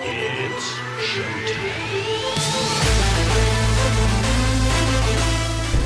It's showtime.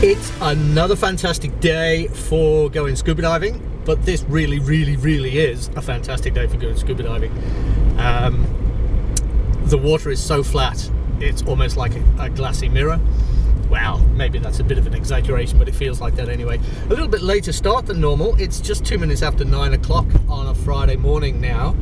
It's another fantastic day for going scuba diving, but this really is a fantastic day for going scuba diving. The water is so flat, it's almost like a glassy mirror. Well, maybe that's a bit of an exaggeration, but it feels like that anyway. A little bit later start than normal. It's just 2 minutes after 9 o'clock on a Friday morning now,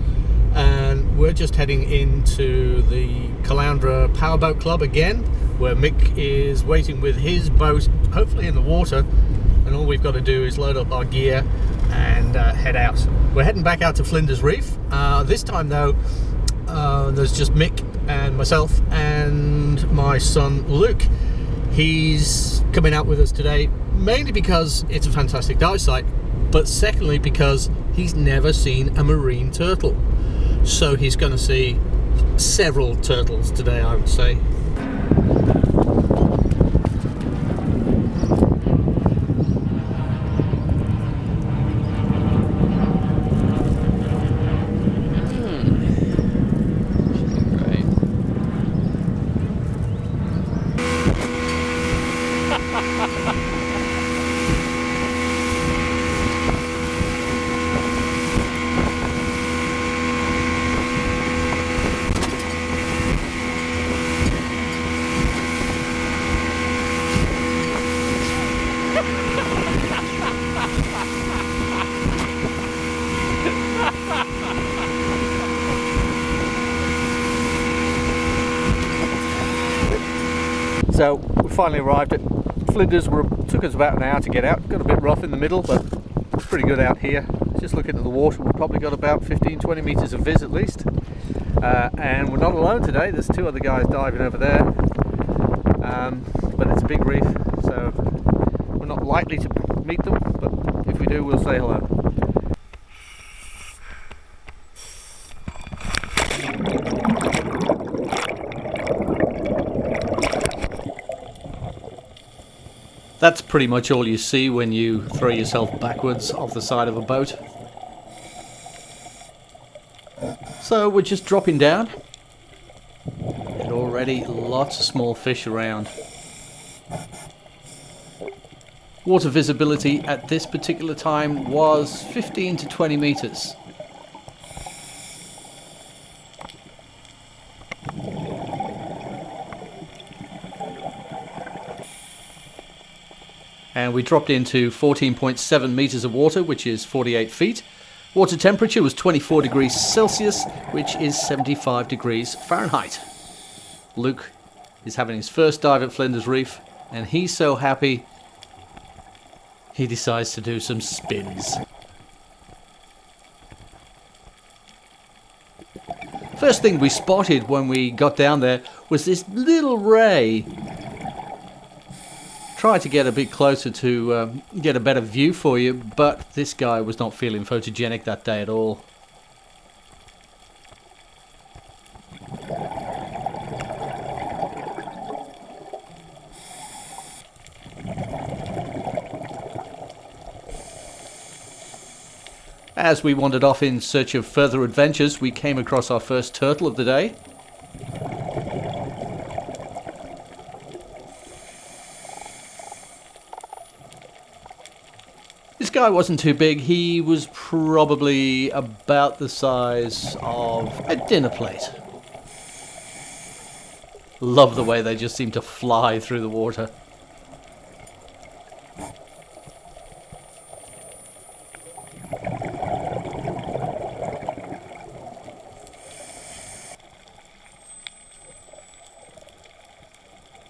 and we're just heading into the Caloundra Powerboat Club again, where Mick is waiting with his boat, hopefully in the water, and all we've got to do is load up our gear and head out. We're heading back out to Flinders Reef. This time though, there's just Mick and myself and my son Luke. He's coming out with us today, mainly because it's a fantastic dive site, but secondly because he's never seen a marine turtle. So he's going to see several turtles today, I would say. So we finally arrived at Flinders. Took us about an hour to get out. Got a bit rough in the middle, but it's pretty good out here. Just looking at the water, we've probably got about 15-20 meters of viz at least. And we're not alone today. There's two other guys diving over there, but it's a big reef, so we're not likely to meet them, but if we do, we'll say hello. That's pretty much all you see when you throw yourself backwards off the side of a boat. So we're just dropping down, and already lots of small fish around. Water visibility at this particular time was 15 to 20 meters. And we dropped into 14.7 meters of water, which is 48 feet. Water temperature was 24 degrees Celsius, which is 75 degrees Fahrenheit. Luke is having his first dive at Flinders Reef, and he's so happy he decides to do some spins. First thing we spotted when we got down there was this little ray. Tried to get a bit closer to get a better view for you, but this guy was not feeling photogenic that day at all. As we wandered off in search of further adventures, we came across our first turtle of the day. This guy wasn't too big. He was probably about the size of a dinner plate. Love the way they just seem to fly through the water.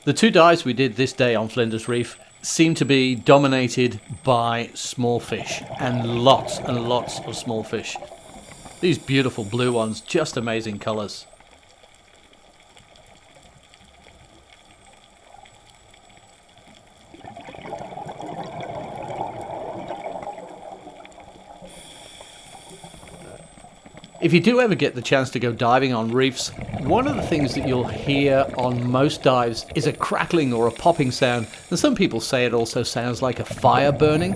The two dives we did this day on Flinders Reef seem to be dominated by small fish, and lots of small fish. These beautiful blue ones, just amazing colours. If you do ever get the chance to go diving on reefs, one of the things that you'll hear on most dives is a crackling or a popping sound, and some people say it also sounds like a fire burning.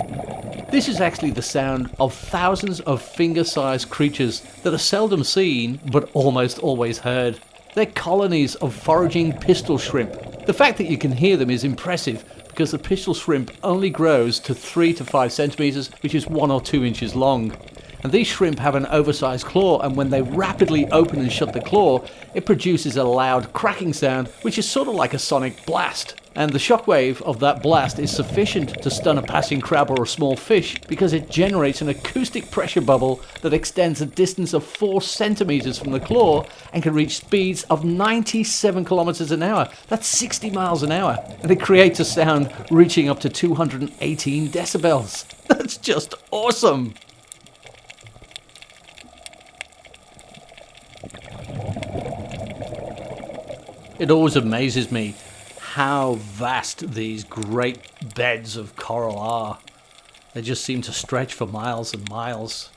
This is actually the sound of thousands of finger-sized creatures that are seldom seen but almost always heard. They're colonies of foraging pistol shrimp. The fact that you can hear them is impressive because the pistol shrimp only grows to 3 to 5 centimeters, which is 1 or 2 inches long. And these shrimp have an oversized claw, and when they rapidly open and shut the claw, it produces a loud cracking sound, which is sort of like a sonic blast. And the shockwave of that blast is sufficient to stun a passing crab or a small fish because it generates an acoustic pressure bubble that extends a distance of 4 centimeters from the claw and can reach speeds of 97 kilometers an hour. That's 60 miles an hour. And it creates a sound reaching up to 218 decibels. That's just awesome. It always amazes me how vast these great beds of coral are. They just seem to stretch for miles and miles.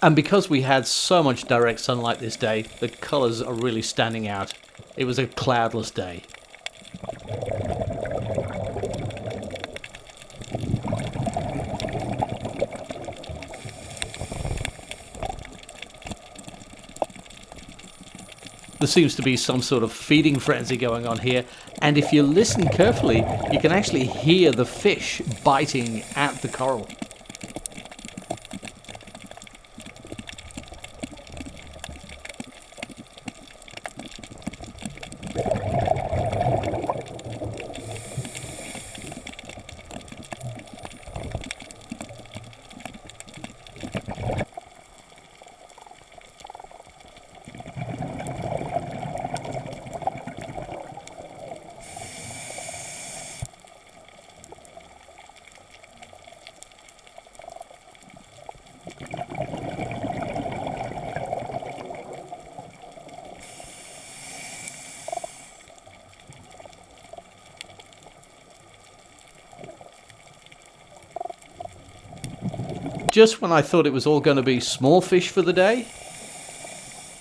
And because we had so much direct sunlight this day, the colours are really standing out. It was a cloudless day. There seems to be some sort of feeding frenzy going on here, and if you listen carefully, you can actually hear the fish biting at the coral. Just when I thought it was all going to be small fish for the day,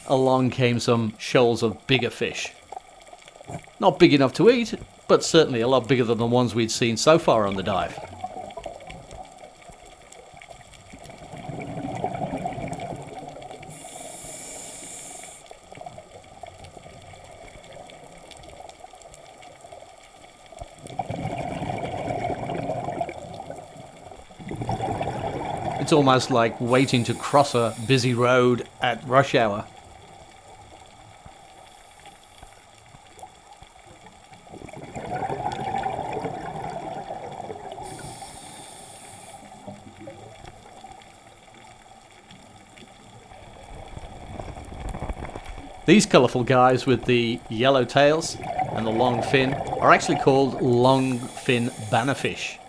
along came some shoals of bigger fish. Not big enough to eat, but certainly a lot bigger than the ones we'd seen so far on the dive. It's almost like waiting to cross a busy road at rush hour. These colourful guys with the yellow tails and the long fin are actually called long fin bannerfish.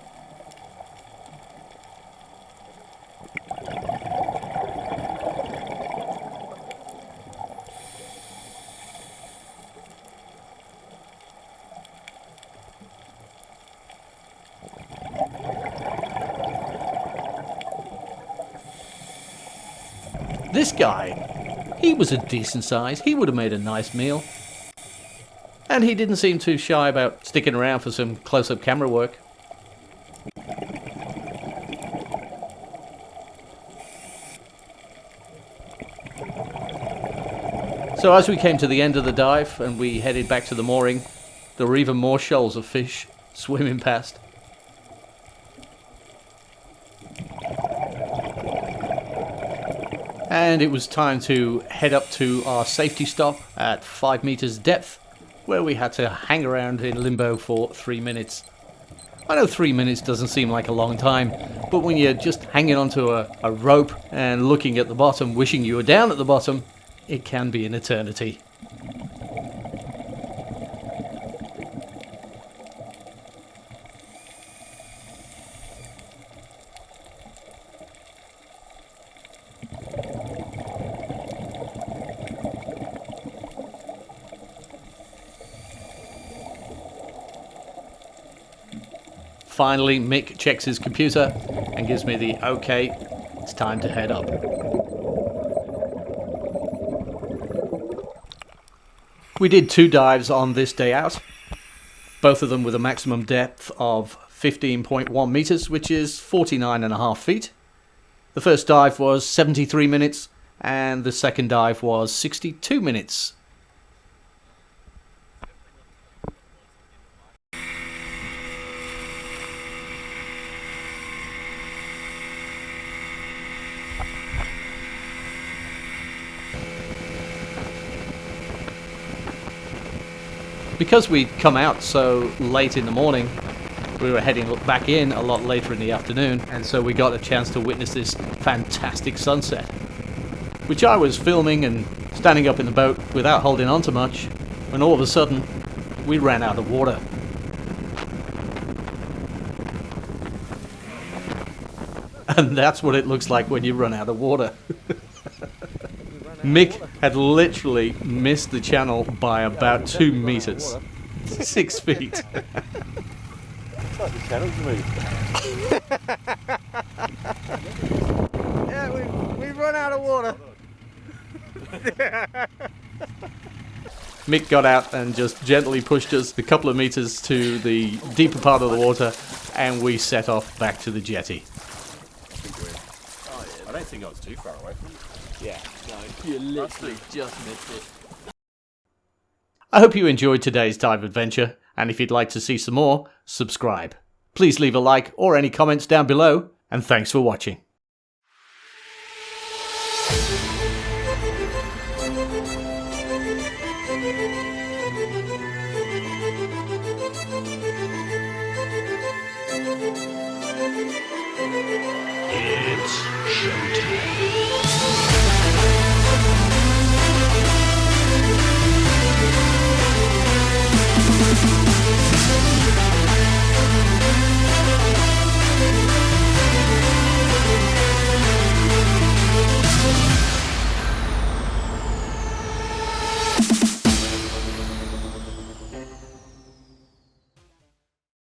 This guy, he was a decent size. He would have made a nice meal. And he didn't seem too shy about sticking around for some close-up camera work. So as we came to the end of the dive and we headed back to the mooring, there were even more shoals of fish swimming past. And it was time to head up to our safety stop at 5 meters depth, where we had to hang around in limbo for 3 minutes. I know 3 minutes doesn't seem like a long time, but when you're just hanging onto a rope and looking at the bottom, wishing you were down at the bottom, it can be an eternity. Finally, Mick checks his computer and gives me the okay, it's time to head up. We did 2 dives on this day out, both of them with a maximum depth of 15.1 meters, which is 49.5 feet. The first dive was 73 minutes and the second dive was 62 minutes. Because we'd come out so late in the morning, we were heading back in a lot later in the afternoon, and so we got a chance to witness this fantastic sunset, which I was filming and standing up in the boat without holding on to much, when all of a sudden we ran out of water. And that's what it looks like when you run out of water. Mick had literally missed the channel by about 2 meters. 6 feet. Yeah, we've run out of water. Mick got out and just gently pushed us a couple of meters to the deeper part of the water, and we set off back to the jetty. I don't think I was too far away from you. Yeah, no, you literally just missed it. I hope you enjoyed today's dive adventure, and if you'd like to see some more, subscribe. Please leave a like or any comments down below, and thanks for watching. It's showtime.